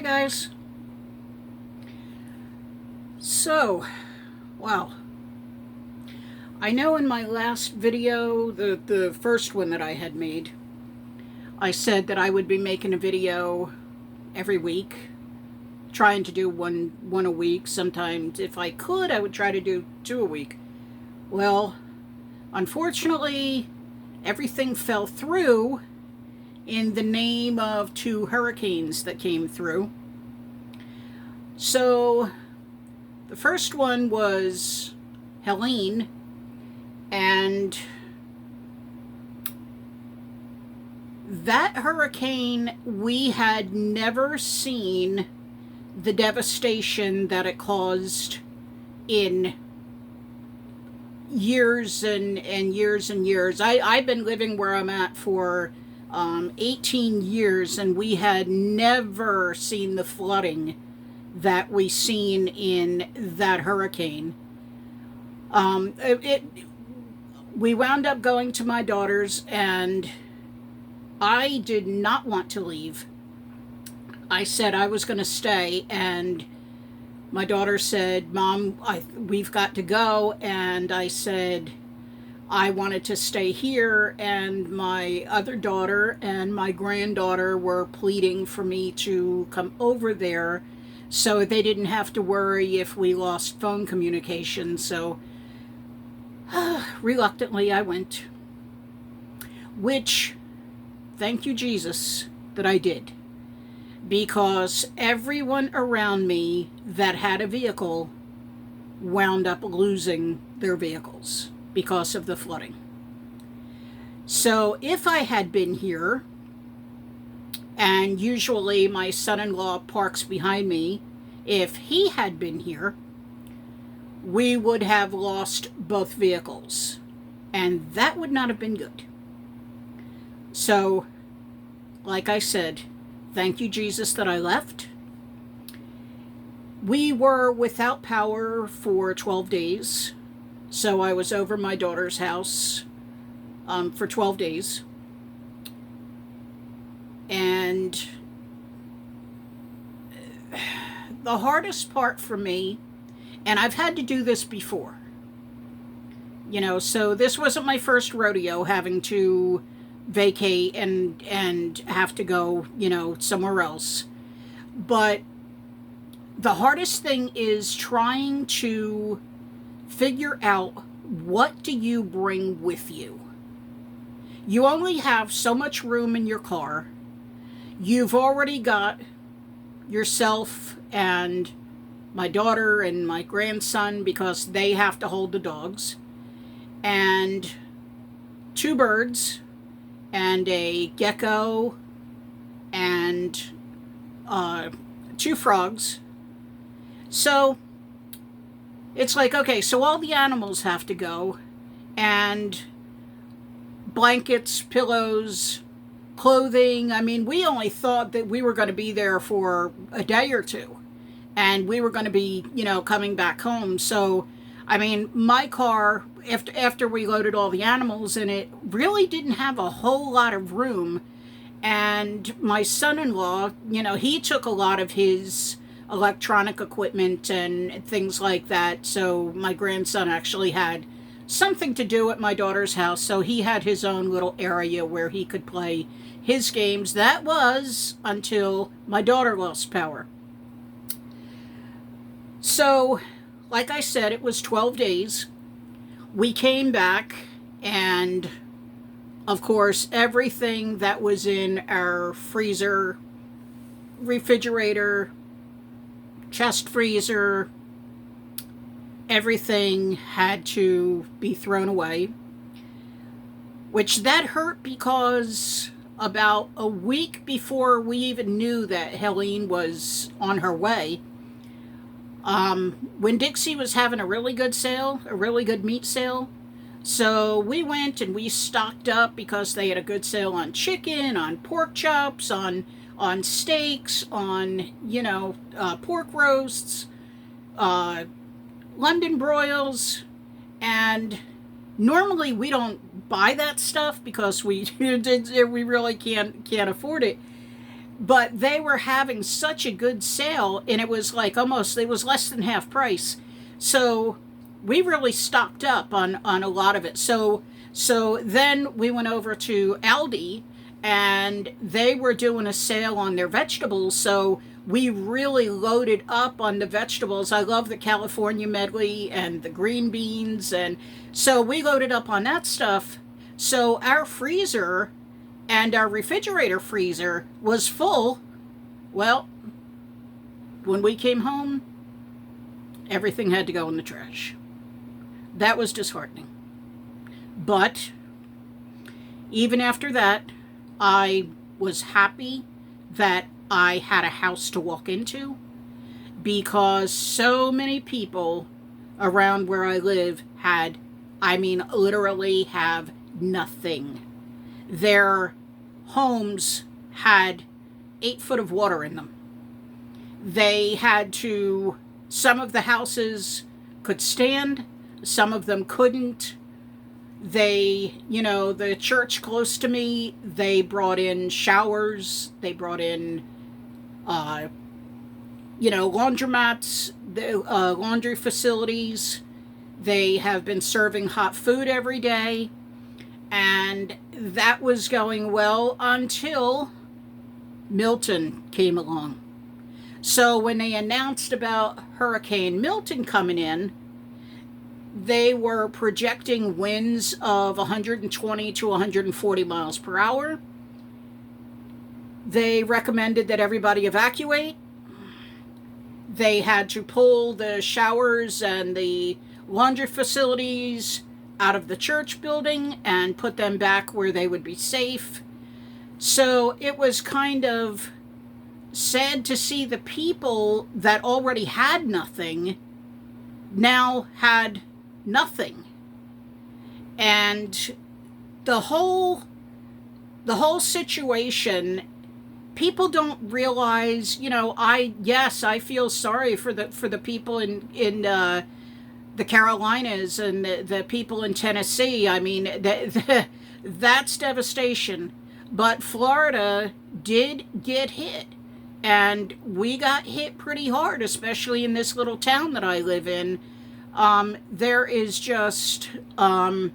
Hi guys. So, wow. I know in my last video, the first one that I had made, I said that I would be making a video every week, trying to do one a week. Sometimes if I could, I would try to do two a week. Well, unfortunately, everything fell through in the name of two hurricanes that came through. So the first one was Helene, and that hurricane, we had never seen the devastation that it caused in years and years and years. I've been living where I'm at for 18 years, and we had never seen the flooding that we seen in that hurricane. We wound up going to my daughter's, and I did not want to leave. I said I was going to stay, and my daughter said, Mom, we've got to go. And I said I wanted to stay here, and my other daughter and my granddaughter were pleading for me to come over there so they didn't have to worry if we lost phone communication. So reluctantly I went, which, thank you Jesus that I did, because everyone around me that had a vehicle wound up losing their vehicles because of the flooding. So if I had been here, and usually my son-in-law parks behind me, if he had been here, we would have lost both vehicles, and that would not have been good. So, like I said, thank you Jesus that I left. We were without power for 12 days, so I was over my daughter's house for 12 days. And the hardest part for me, and I've had to do this before, so this wasn't my first rodeo having to vacate and have to go, somewhere else. But the hardest thing is trying to figure out, what do you bring with you? You only have so much room in your car. You've already got yourself and my daughter and my grandson, because they have to hold the dogs, and two birds and a gecko and two frogs. So it's like, okay, so all the animals have to go, and blankets, pillows, clothing. I mean, we only thought that we were going to be there for a day or two, and we were going to be, coming back home. So, I mean, my car, after we loaded all the animals in it, really didn't have a whole lot of room. And my son-in-law, he took a lot of his electronic equipment and things like that. So my grandson actually had something to do at my daughter's house. So he had his own little area where he could play his games. That was until my daughter lost power. So, like I said, it was 12 days. We came back, and of course, everything that was in our freezer, refrigerator, chest freezer, everything had to be thrown away, which that hurt, because about a week before we even knew that Helene was on her way, when Dixie was having a really good sale, a really good meat sale, so we went and we stocked up, because they had a good sale on chicken, on pork chops, on steaks, on, pork roasts, London broils, and normally we don't buy that stuff because we really can't afford it. But they were having such a good sale, and it was like almost, it was less than half price. So we really stocked up on a lot of it. So then we went over to Aldi, and they were doing a sale on their vegetables. So we really loaded up on the vegetables. I love the California medley and the green beans, and so we loaded up on that stuff. So our freezer and our refrigerator freezer was full. Well, when we came home, everything had to go in the trash. That was disheartening. But even after that, I was happy that I had a house to walk into, because so many people around where I live had, I mean, literally have nothing. Their homes had 8 foot of water in them. They had to, some of the houses could stand, some of them couldn't. They, the church close to me, they brought in showers, they brought in, laundromats, laundry facilities. They have been serving hot food every day. And that was going well until Milton came along. So when they announced about Hurricane Milton coming in, they were projecting winds of 120 to 140 miles per hour. They recommended that everybody evacuate. They had to pull the showers and the laundry facilities out of the church building and put them back where they would be safe. So it was kind of sad to see the people that already had nothing now had nothing. And the whole situation, people don't realize, I feel sorry for the people in the Carolinas and the people in Tennessee. I mean, that's devastation. But Florida did get hit, and we got hit pretty hard, especially in this little town that I live in. There is just a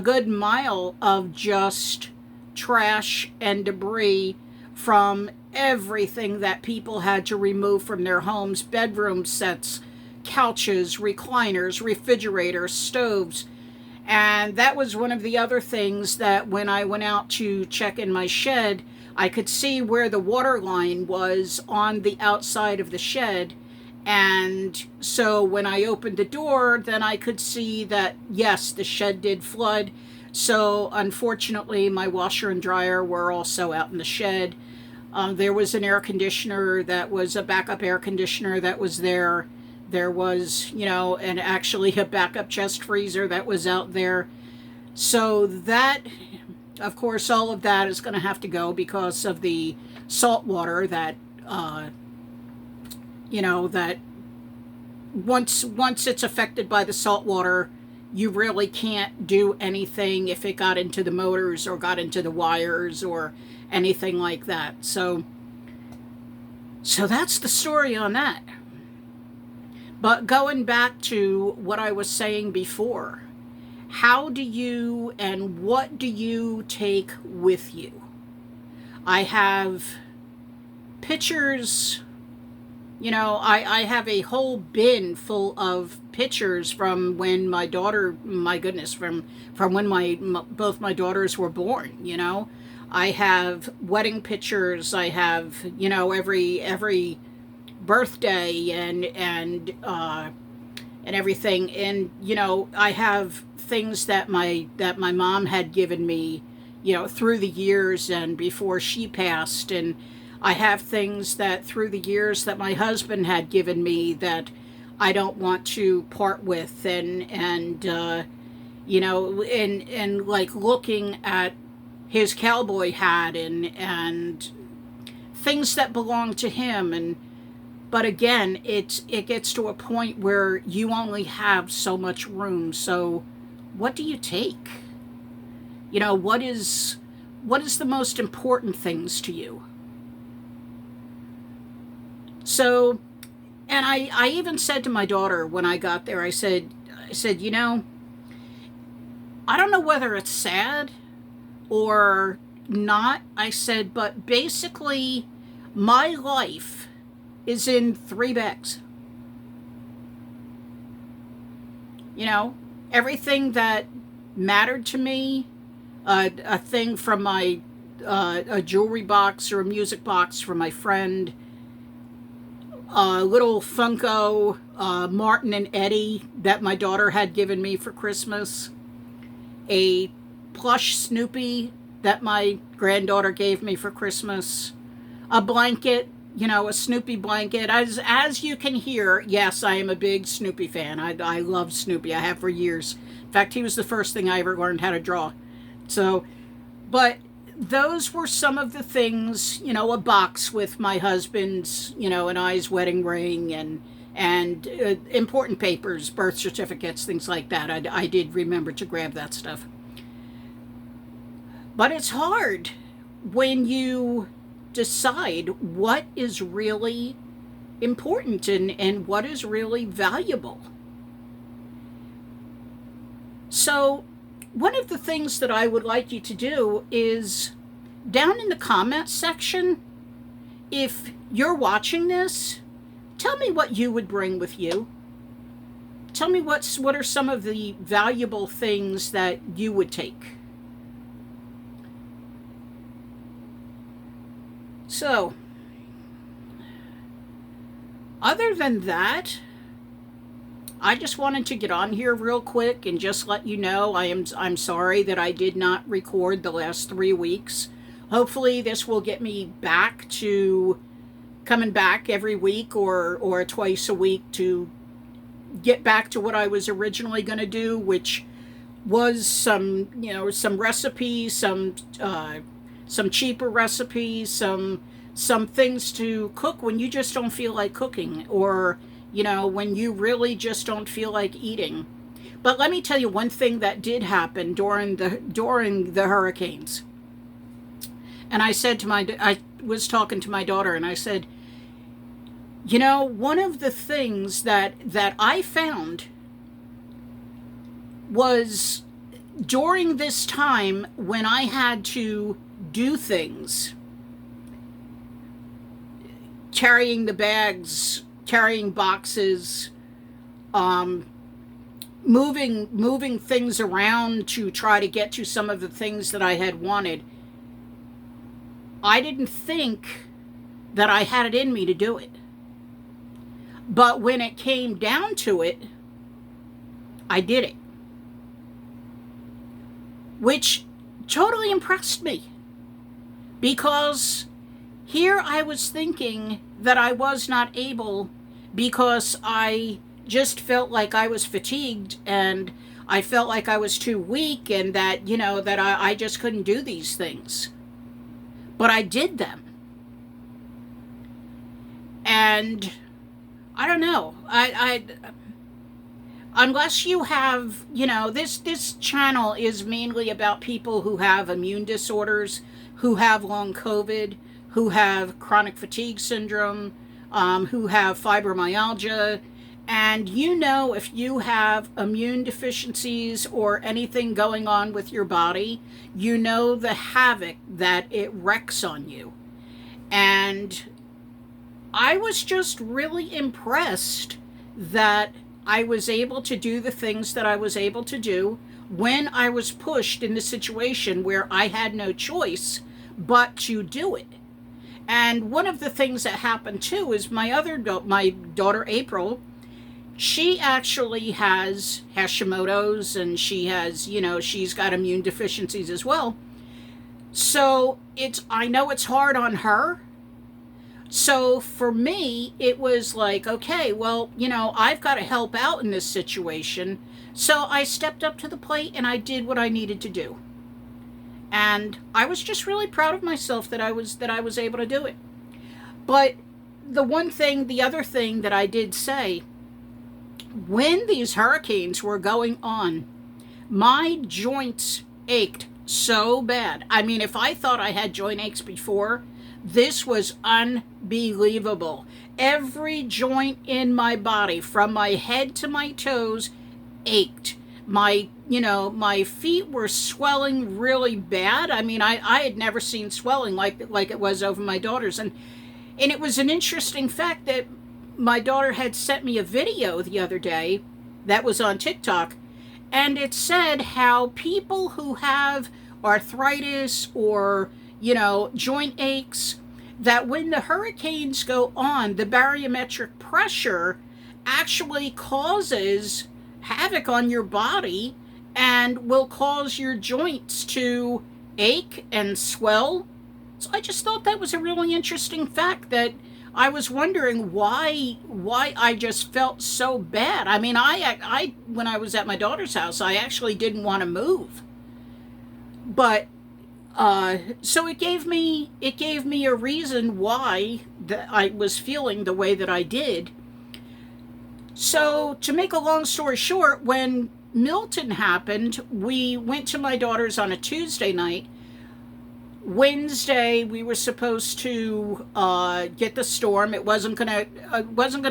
good mile of just trash and debris from everything that people had to remove from their homes: bedroom sets, couches, recliners, refrigerators, stoves. And that was one of the other things that when I went out to check in my shed, I could see where the water line was on the outside of the shed. And so when I opened the door, then I could see that, yes, the shed did flood. So unfortunately, my washer and dryer were also out in the shed. There was an air conditioner that was a backup air conditioner that was there. There was, and actually a backup chest freezer that was out there. So that, of course, all of that is going to have to go because of the salt water that, that once it's affected by the salt water, you really can't do anything if it got into the motors or got into the wires or anything like that. So that's the story on that. But going back to what I was saying before, how do you and what do you take with you? I have pictures, I have a whole bin full of pictures from when my daughter, my goodness, from when both my daughters were born. I have wedding pictures. I have, every birthday and everything. And, I have things that my mom had given me, through the years and before she passed. And I have things that through the years that my husband had given me that I don't want to part with. And like looking at his cowboy hat and things that belong to him. But again, it gets to a point where you only have so much room. So what do you take? What is the most important things to you? So, and I even said to my daughter when I got there, I said, I don't know whether it's sad or not. I said, but basically, my life is in 3 bags. Everything that mattered to me, a thing from a jewelry box or a music box from my friend, a little Funko Martin and Eddie that my daughter had given me for Christmas, a plush Snoopy that my granddaughter gave me for Christmas, a blanket, a Snoopy blanket. As you can hear, yes, I am a big Snoopy fan. I love Snoopy. I have for years. In fact, he was the first thing I ever learned how to draw. So, but those were some of the things, a box with my husband's, and I's wedding ring and important papers, birth certificates, things like that. I did remember to grab that stuff. But it's hard when you decide what is really important and what is really valuable. So, one of the things that I would like you to do is down in the comments section, if you're watching this, tell me what you would bring with you. Tell me what are some of the valuable things that you would take. So, other than that, I just wanted to get on here real quick and just let you know I'm sorry that I did not record the last 3 weeks. Hopefully this will get me back to coming back every week or twice a week to get back to what I was originally going to do, which was some recipes, some cheaper recipes, some things to cook when you just don't feel like cooking, or when you really just don't feel like eating. But let me tell you one thing that did happen during the hurricanes. And I was talking to my daughter, and I said, one of the things that I found was during this time when I had to do things, carrying the bags, carrying boxes, moving things around to try to get to some of the things that I had wanted. I didn't think that I had it in me to do it. But when it came down to it, I did it. Which totally impressed me. Because here I was thinking that I was not able because I just felt like I was fatigued and I felt like I was too weak and that, that I just couldn't do these things. But I did them. And I don't know. I unless you have, this channel is mainly about people who have immune disorders, who have long COVID, who have chronic fatigue syndrome, who have fibromyalgia. And if you have immune deficiencies or anything going on with your body, the havoc that it wreaks on you. And I was just really impressed that I was able to do the things that I was able to do when I was pushed in the situation where I had no choice but to do it. And one of the things that happened too is my daughter April, she actually has Hashimoto's, and she has, she's got immune deficiencies as well. So I know it's hard on her. So for me, it was like, okay, well, I've got to help out in this situation. So I stepped up to the plate and I did what I needed to do. And I was just really proud of myself that I was able to do it. But the other thing that I did say, when these hurricanes were going on, my joints ached so bad. I mean, if I thought I had joint aches before, This was unbelievable. Every joint in my body, from my head to my toes, ached. My feet were swelling really bad. I mean, I had never seen swelling like it was over my daughter's. And it was an interesting fact that my daughter had sent me a video the other day that was on TikTok, and it said how people who have arthritis or, joint aches, that when the hurricanes go on, the barometric pressure actually causes havoc on your body and will cause your joints to ache and swell. So I just thought that was a really interesting fact, that I was wondering why I just felt so bad. I mean, I when I was at my daughter's house, I actually didn't want to move. But so it gave me a reason why that I was feeling the way that I did. So to make a long story short, when Milton happened, we went to my daughter's on a Tuesday night. Wednesday we were supposed to get the storm. It wasn't gonna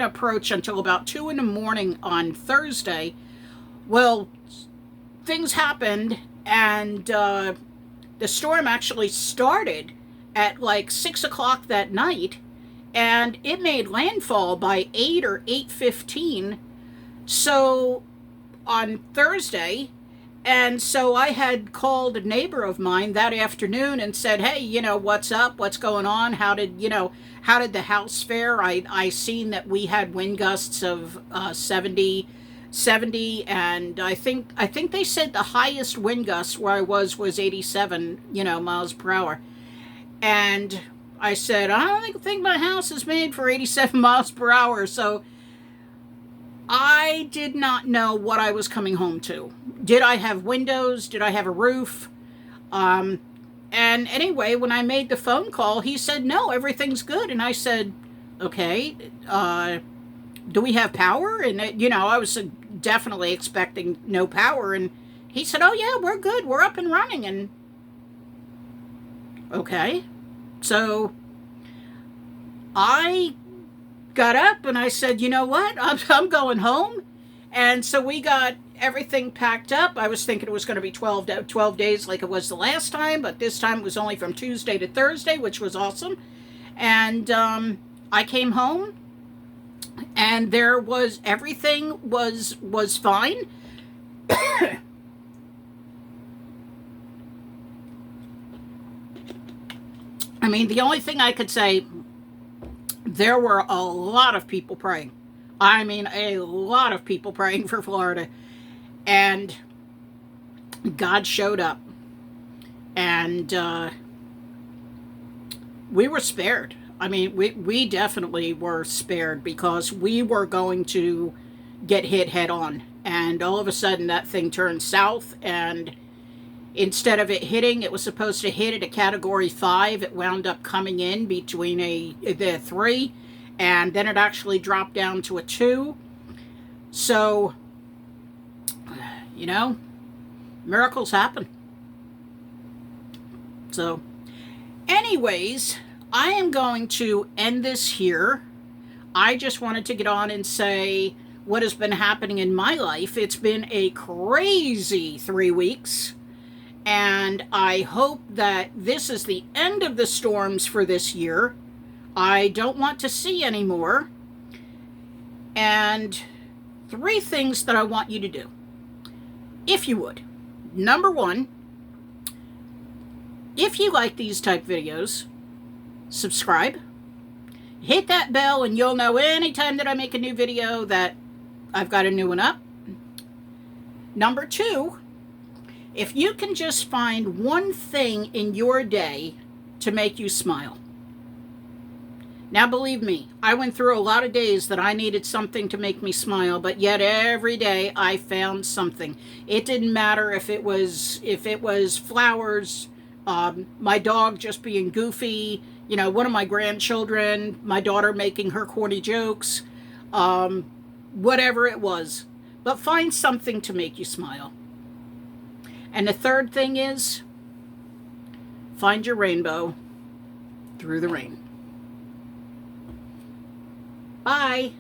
approach until about 2 a.m. on Thursday. Well, things happened, and the storm actually started at like 6 o'clock that night, and it made landfall by 8 or 8:15. So on Thursday. And so I had called a neighbor of mine that afternoon and said, hey, what's up? What's going on? How did the house fare? I seen that we had wind gusts of 70, and I think they said the highest wind gust where I was 87, miles per hour. And I said, I don't think my house is made for 87 miles per hour. So I did not know what I was coming home to. Did I have windows? Did I have a roof? And anyway, when I made the phone call, he said, no, everything's good. And I said, okay, do we have power? And, I was definitely expecting no power. And he said, oh, yeah, we're good. We're up and running. And okay. So I got up and I said, you know what? I'm going home. And so we got everything packed up. I was thinking it was going to be 12 days like it was the last time, but this time it was only from Tuesday to Thursday, which was awesome. And I came home, and everything was fine. I mean, the only thing I could say, there were a lot of people praying. I mean, a lot of people praying for Florida. And God showed up. And we were spared. I mean, we definitely were spared, because we were going to get hit head on. And all of a sudden that thing turned south, and instead of it hitting, it was supposed to hit at a category 5. It wound up coming in between the 3, and then it actually dropped down to a 2. So, miracles happen. So, anyways, I am going to end this here. I just wanted to get on and say what has been happening in my life. It's been a crazy 3 weeks. And I hope that this is the end of the storms for this year. I don't want to see any more. And 3 things that I want you to do, if you would. Number 1, if you like these type videos, subscribe. Hit that bell and you'll know anytime that I make a new video that I've got a new one up. Number 2, if you can just find one thing in your day to make you smile. Now, believe me, I went through a lot of days that I needed something to make me smile, but yet every day I found something. It didn't matter if it was flowers, my dog just being goofy, one of my grandchildren, my daughter making her corny jokes, whatever it was. But find something to make you smile. And the third thing is, find your rainbow through the rain. Bye.